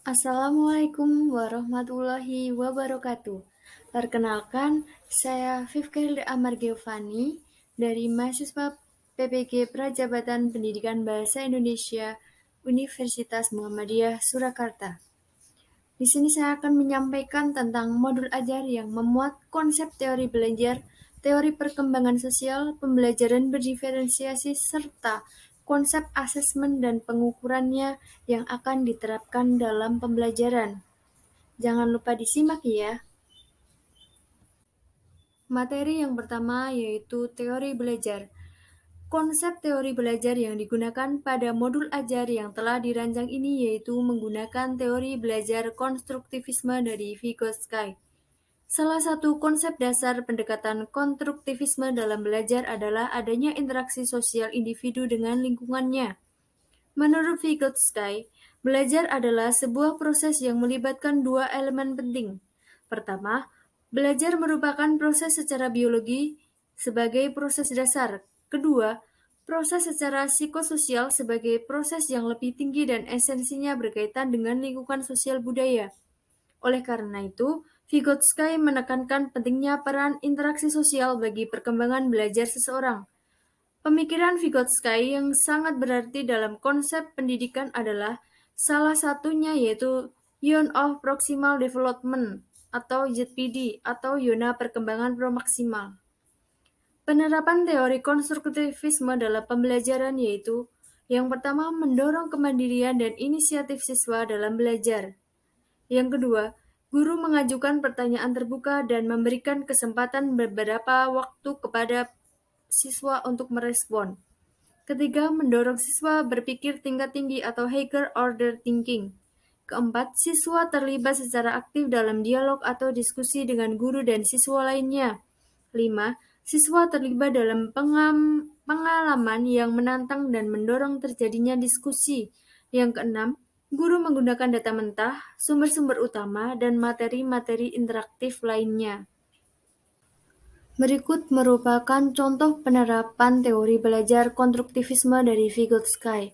Assalamualaikum warahmatullahi wabarakatuh. Perkenalkan, saya Fifkel Amar Giovanni dari mahasiswa PPG Prajabatan Pendidikan Bahasa Indonesia Universitas Muhammadiyah Surakarta. Di sini saya akan menyampaikan tentang modul ajar yang memuat konsep teori belajar, teori perkembangan sosial, pembelajaran berdiferensiasi, serta konsep asesmen dan pengukurannya yang akan diterapkan dalam pembelajaran. Jangan lupa disimak ya. Materi yang pertama yaitu teori belajar. Konsep teori belajar yang digunakan pada modul ajar yang telah dirancang ini yaitu menggunakan teori belajar konstruktivisme dari Vygotsky. Salah satu konsep dasar pendekatan konstruktivisme dalam belajar adalah adanya interaksi sosial individu dengan lingkungannya. Menurut Vygotsky, belajar adalah sebuah proses yang melibatkan dua elemen penting. Pertama, belajar merupakan proses secara biologi sebagai proses dasar. Kedua, proses secara psikososial sebagai proses yang lebih tinggi dan esensinya berkaitan dengan lingkungan sosial budaya. Oleh karena itu, Vygotsky menekankan pentingnya peran interaksi sosial bagi perkembangan belajar seseorang. Pemikiran Vygotsky yang sangat berarti dalam konsep pendidikan adalah salah satunya yaitu Zone of Proximal Development atau ZPD atau zona perkembangan promaksimal. Penerapan teori konstruktivisme dalam pembelajaran yaitu yang pertama mendorong kemandirian dan inisiatif siswa dalam belajar. Yang kedua, guru mengajukan pertanyaan terbuka dan memberikan kesempatan beberapa waktu kepada siswa untuk merespon. Ketiga, mendorong siswa berpikir tingkat tinggi atau higher order thinking. Keempat, siswa terlibat secara aktif dalam dialog atau diskusi dengan guru dan siswa lainnya. 5. Siswa terlibat dalam pengalaman yang menantang dan mendorong terjadinya diskusi. Yang keenam, guru menggunakan data mentah, sumber-sumber utama, dan materi-materi interaktif lainnya. Berikut merupakan contoh penerapan teori belajar konstruktivisme dari Vygotsky.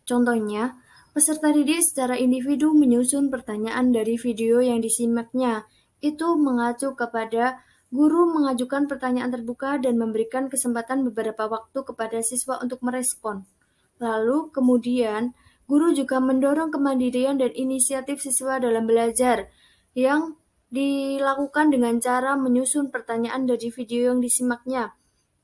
Contohnya, peserta didik secara individu menyusun pertanyaan dari video yang disimaknya. Itu mengacu kepada guru mengajukan pertanyaan terbuka dan memberikan kesempatan beberapa waktu kepada siswa untuk merespon. Lalu kemudian, guru juga mendorong kemandirian dan inisiatif siswa dalam belajar yang dilakukan dengan cara menyusun pertanyaan dari video yang disimaknya.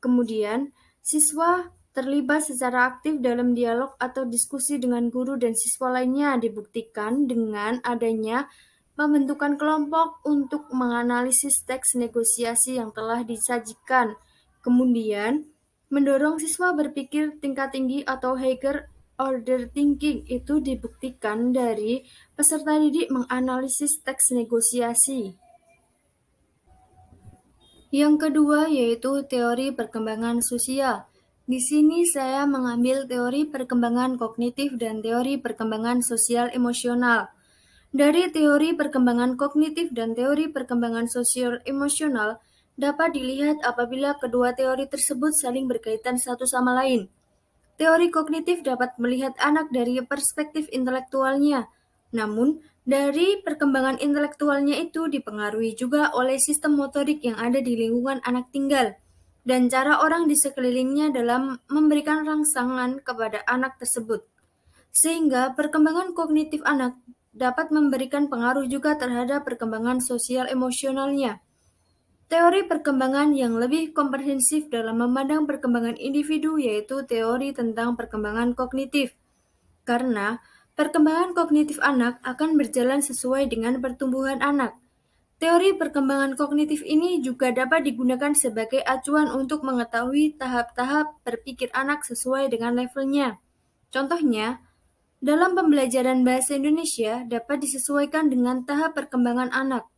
Kemudian, siswa terlibat secara aktif dalam dialog atau diskusi dengan guru dan siswa lainnya dibuktikan dengan adanya pembentukan kelompok untuk menganalisis teks negosiasi yang telah disajikan. Kemudian, mendorong siswa berpikir tingkat tinggi atau higher order thinking itu dibuktikan dari peserta didik menganalisis teks negosiasi. Yang kedua yaitu teori perkembangan sosial. Di sini saya mengambil teori perkembangan kognitif dan teori perkembangan sosial emosional. Dari teori perkembangan kognitif dan teori perkembangan sosial emosional dapat dilihat apabila kedua teori tersebut saling berkaitan satu sama lain. Teori kognitif dapat melihat anak dari perspektif intelektualnya, namun dari perkembangan intelektualnya itu dipengaruhi juga oleh sistem motorik yang ada di lingkungan anak tinggal dan cara orang di sekelilingnya dalam memberikan rangsangan kepada anak tersebut. Sehingga perkembangan kognitif anak dapat memberikan pengaruh juga terhadap perkembangan sosial emosionalnya. Teori perkembangan yang lebih komprehensif dalam memandang perkembangan individu yaitu teori tentang perkembangan kognitif. Karena perkembangan kognitif anak akan berjalan sesuai dengan pertumbuhan anak. Teori perkembangan kognitif ini juga dapat digunakan sebagai acuan untuk mengetahui tahap-tahap berpikir anak sesuai dengan levelnya. Contohnya, dalam pembelajaran bahasa Indonesia dapat disesuaikan dengan tahap perkembangan anak.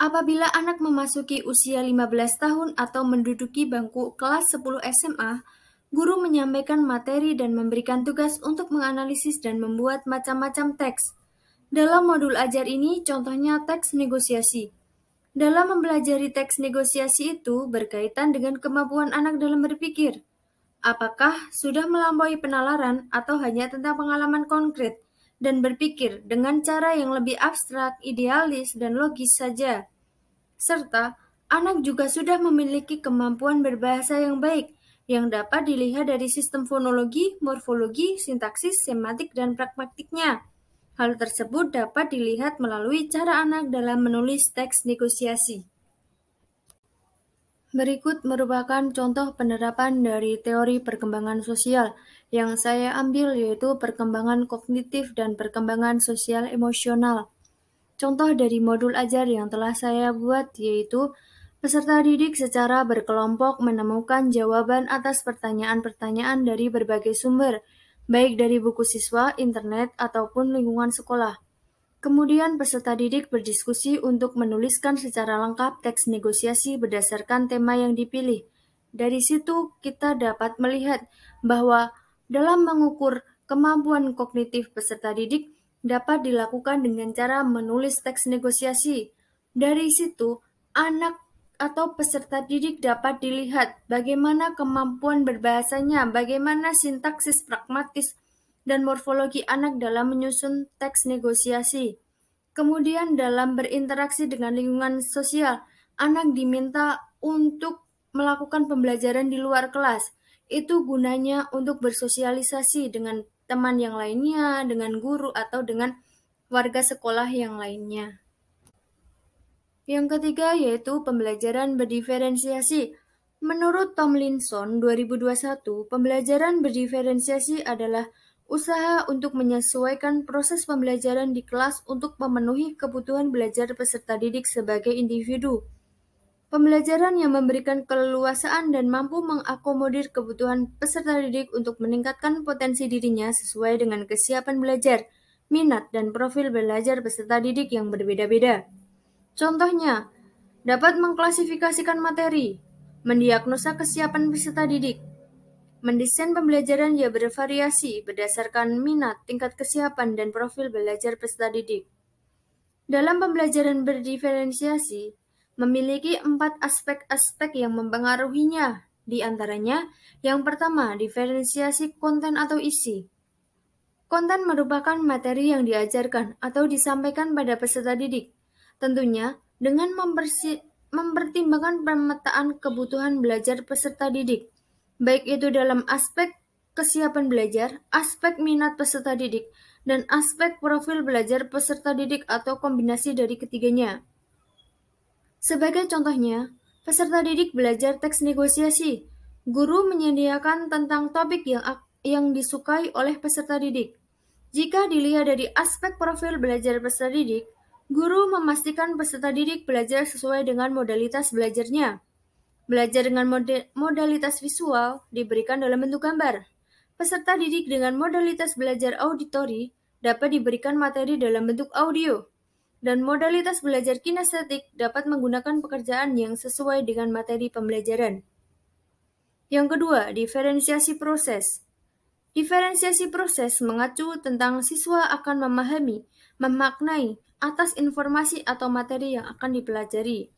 Apabila anak memasuki usia 15 tahun atau menduduki bangku kelas 10 SMA, guru menyampaikan materi dan memberikan tugas untuk menganalisis dan membuat macam-macam teks. Dalam modul ajar ini, contohnya teks negosiasi. Dalam mempelajari teks negosiasi itu berkaitan dengan kemampuan anak dalam berpikir. Apakah sudah melampaui penalaran atau hanya tentang pengalaman konkret? dan berpikir dengan cara yang lebih abstrak, idealis, dan logis saja. Serta, anak juga sudah memiliki kemampuan berbahasa yang baik, yang dapat dilihat dari sistem fonologi, morfologi, sintaksis, semantik, dan pragmatiknya. Hal tersebut dapat dilihat melalui cara anak dalam menulis teks negosiasi. Berikut merupakan contoh penerapan dari teori perkembangan sosial yang saya ambil, yaitu perkembangan kognitif dan perkembangan sosial emosional. Contoh dari modul ajar yang telah saya buat yaitu peserta didik secara berkelompok menemukan jawaban atas pertanyaan-pertanyaan dari berbagai sumber, baik dari buku siswa, internet, ataupun lingkungan sekolah. Kemudian peserta didik berdiskusi untuk menuliskan secara lengkap teks negosiasi berdasarkan tema yang dipilih. Dari situ kita dapat melihat bahwa dalam mengukur kemampuan kognitif peserta didik dapat dilakukan dengan cara menulis teks negosiasi. Dari situ, anak atau peserta didik dapat dilihat bagaimana kemampuan berbahasanya, bagaimana sintaksis pragmatis, dan morfologi anak dalam menyusun teks negosiasi. Kemudian dalam berinteraksi dengan lingkungan sosial, anak diminta untuk melakukan pembelajaran di luar kelas. Itu gunanya untuk bersosialisasi dengan teman yang lainnya, dengan guru, atau dengan warga sekolah yang lainnya. Yang ketiga yaitu pembelajaran berdiferensiasi. Menurut Tomlinson 2021, pembelajaran berdiferensiasi adalah usaha untuk menyesuaikan proses pembelajaran di kelas untuk memenuhi kebutuhan belajar peserta didik sebagai individu. Pembelajaran yang memberikan keleluasaan dan mampu mengakomodir kebutuhan peserta didik untuk meningkatkan potensi dirinya sesuai dengan kesiapan belajar, minat, dan profil belajar peserta didik yang berbeda-beda. Contohnya, dapat mengklasifikasikan materi, mendiagnosa kesiapan peserta didik, mendesain pembelajaran yang bervariasi berdasarkan minat, tingkat kesiapan, dan profil belajar peserta didik. Dalam pembelajaran berdiferensiasi, memiliki 4 aspek-aspek yang mempengaruhinya, di antaranya, yang pertama, diferensiasi konten atau isi. Konten merupakan materi yang diajarkan atau disampaikan pada peserta didik. Tentunya, dengan mempertimbangkan pemetaan kebutuhan belajar peserta didik, baik itu dalam aspek kesiapan belajar, aspek minat peserta didik, dan aspek profil belajar peserta didik atau kombinasi dari ketiganya. Sebagai contohnya, peserta didik belajar teks negosiasi. Guru menyediakan tentang topik yang disukai oleh peserta didik. Jika dilihat dari aspek profil belajar peserta didik, guru memastikan peserta didik belajar sesuai dengan modalitas belajarnya. Belajar dengan modalitas visual diberikan dalam bentuk gambar. Peserta didik dengan modalitas belajar auditori dapat diberikan materi dalam bentuk audio. Dan modalitas belajar kinestetik dapat menggunakan pekerjaan yang sesuai dengan materi pembelajaran. Yang kedua, diferensiasi proses. Diferensiasi proses mengacu tentang siswa akan memahami, memaknai atas informasi atau materi yang akan dipelajari.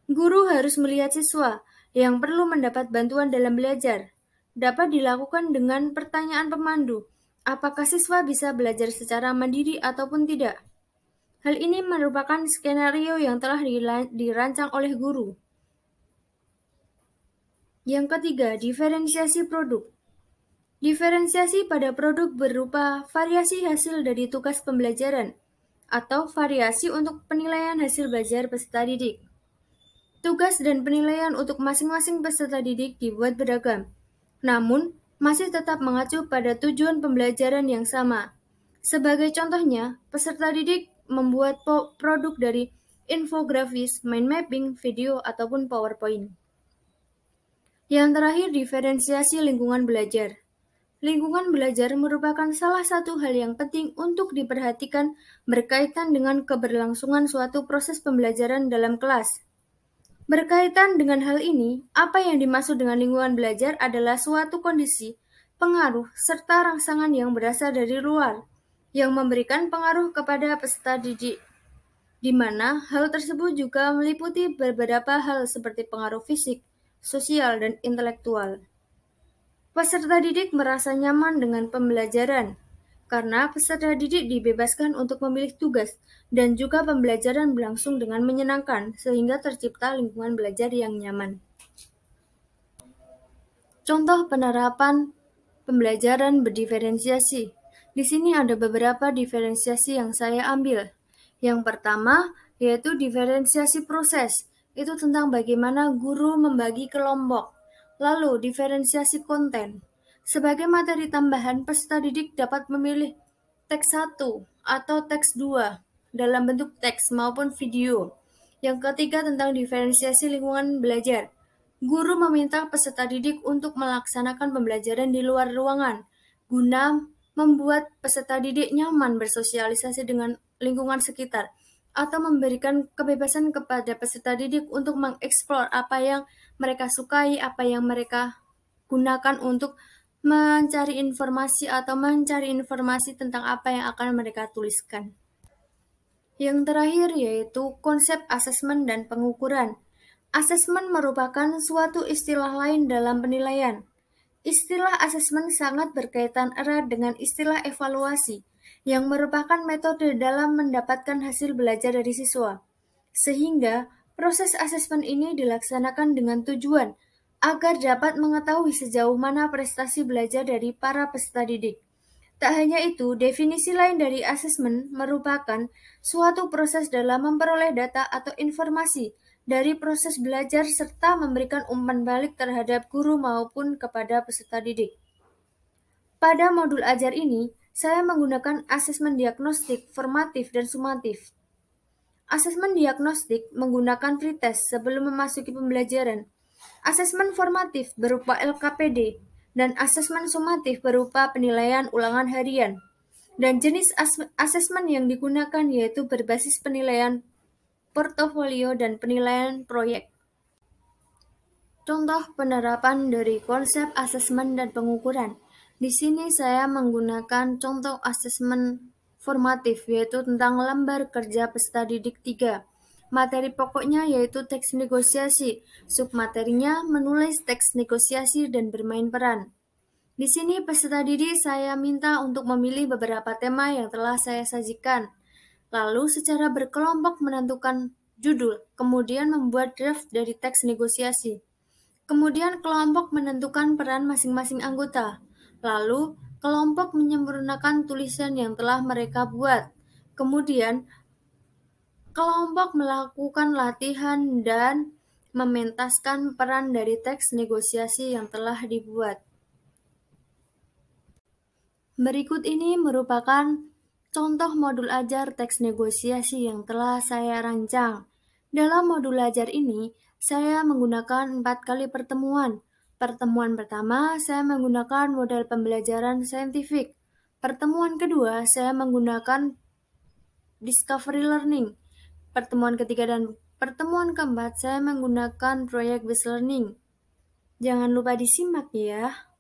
Guru harus melihat siswa yang perlu mendapat bantuan dalam belajar. Dapat dilakukan dengan pertanyaan pemandu, apakah siswa bisa belajar secara mandiri ataupun tidak. Hal ini merupakan skenario yang telah dirancang oleh guru. Yang ketiga, diferensiasi produk. Diferensiasi pada produk berupa variasi hasil dari tugas pembelajaran atau variasi untuk penilaian hasil belajar peserta didik. Tugas dan penilaian untuk masing-masing peserta didik dibuat beragam, namun masih tetap mengacu pada tujuan pembelajaran yang sama. Sebagai contohnya, peserta didik membuat produk dari infografis, mind mapping, video, ataupun PowerPoint. Yang terakhir, diferensiasi lingkungan belajar. Lingkungan belajar merupakan salah satu hal yang penting untuk diperhatikan berkaitan dengan keberlangsungan suatu proses pembelajaran dalam kelas. Berkaitan dengan hal ini, apa yang dimaksud dengan lingkungan belajar adalah suatu kondisi, pengaruh, serta rangsangan yang berasal dari luar, yang memberikan pengaruh kepada peserta didik, di mana hal tersebut juga meliputi beberapa hal seperti pengaruh fisik, sosial, dan intelektual. Peserta didik merasa nyaman dengan pembelajaran karena peserta didik dibebaskan untuk memilih tugas dan juga pembelajaran berlangsung dengan menyenangkan sehingga tercipta lingkungan belajar yang nyaman. Contoh penerapan pembelajaran berdiferensiasi. Di sini ada beberapa diferensiasi yang saya ambil. Yang pertama yaitu diferensiasi proses. Itu tentang bagaimana guru membagi kelompok. Lalu diferensiasi konten. Sebagai materi tambahan, peserta didik dapat memilih teks 1 atau teks 2 dalam bentuk teks maupun video. Yang ketiga tentang diferensiasi lingkungan belajar. Guru meminta peserta didik untuk melaksanakan pembelajaran di luar ruangan, guna membuat peserta didik nyaman bersosialisasi dengan lingkungan sekitar, atau memberikan kebebasan kepada peserta didik untuk mengeksplor apa yang mereka sukai, apa yang mereka gunakan untuk mencari informasi tentang apa yang akan mereka tuliskan. Yang terakhir yaitu konsep asesmen dan pengukuran. Asesmen merupakan suatu istilah lain dalam penilaian. Istilah asesmen sangat berkaitan erat dengan istilah evaluasi, yang merupakan metode dalam mendapatkan hasil belajar dari siswa. Sehingga proses asesmen ini dilaksanakan dengan tujuan agar dapat mengetahui sejauh mana prestasi belajar dari para peserta didik. Tak hanya itu, definisi lain dari asesmen merupakan suatu proses dalam memperoleh data atau informasi dari proses belajar serta memberikan umpan balik terhadap guru maupun kepada peserta didik. Pada modul ajar ini, saya menggunakan asesmen diagnostik, formatif, dan sumatif. Asesmen diagnostik menggunakan pretest sebelum memasuki pembelajaran. Asesmen formatif berupa LKPD, dan asesmen sumatif berupa penilaian ulangan harian. Dan jenis asesmen yang digunakan yaitu berbasis penilaian portofolio dan penilaian proyek. Contoh penerapan dari konsep asesmen dan pengukuran. Di sini saya menggunakan contoh asesmen formatif, yaitu tentang lembar kerja peserta didik 3. Materi pokoknya yaitu teks negosiasi, submaterinya menulis teks negosiasi dan bermain peran. Di sini peserta didik saya minta untuk memilih beberapa tema yang telah saya sajikan, lalu secara berkelompok menentukan judul, kemudian membuat draft dari teks negosiasi. Kemudian kelompok menentukan peran masing-masing anggota, lalu kelompok menyempurnakan tulisan yang telah mereka buat. Kemudian kelompok melakukan latihan dan mementaskan peran dari teks negosiasi yang telah dibuat. Berikut ini merupakan contoh modul ajar teks negosiasi yang telah saya rancang. Dalam modul ajar ini, saya menggunakan 4 kali pertemuan. Pertemuan pertama, saya menggunakan model pembelajaran saintifik. Pertemuan kedua, saya menggunakan discovery learning. Pertemuan ketiga dan pertemuan keempat, saya menggunakan project-based learning. Jangan lupa disimak ya.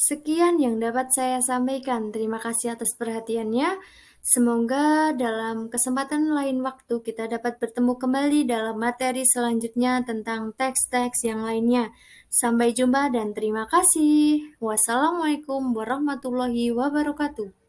Sekian yang dapat saya sampaikan. Terima kasih atas perhatiannya. Semoga dalam kesempatan lain waktu kita dapat bertemu kembali dalam materi selanjutnya tentang teks-teks yang lainnya. Sampai jumpa dan terima kasih. Wassalamualaikum warahmatullahi wabarakatuh.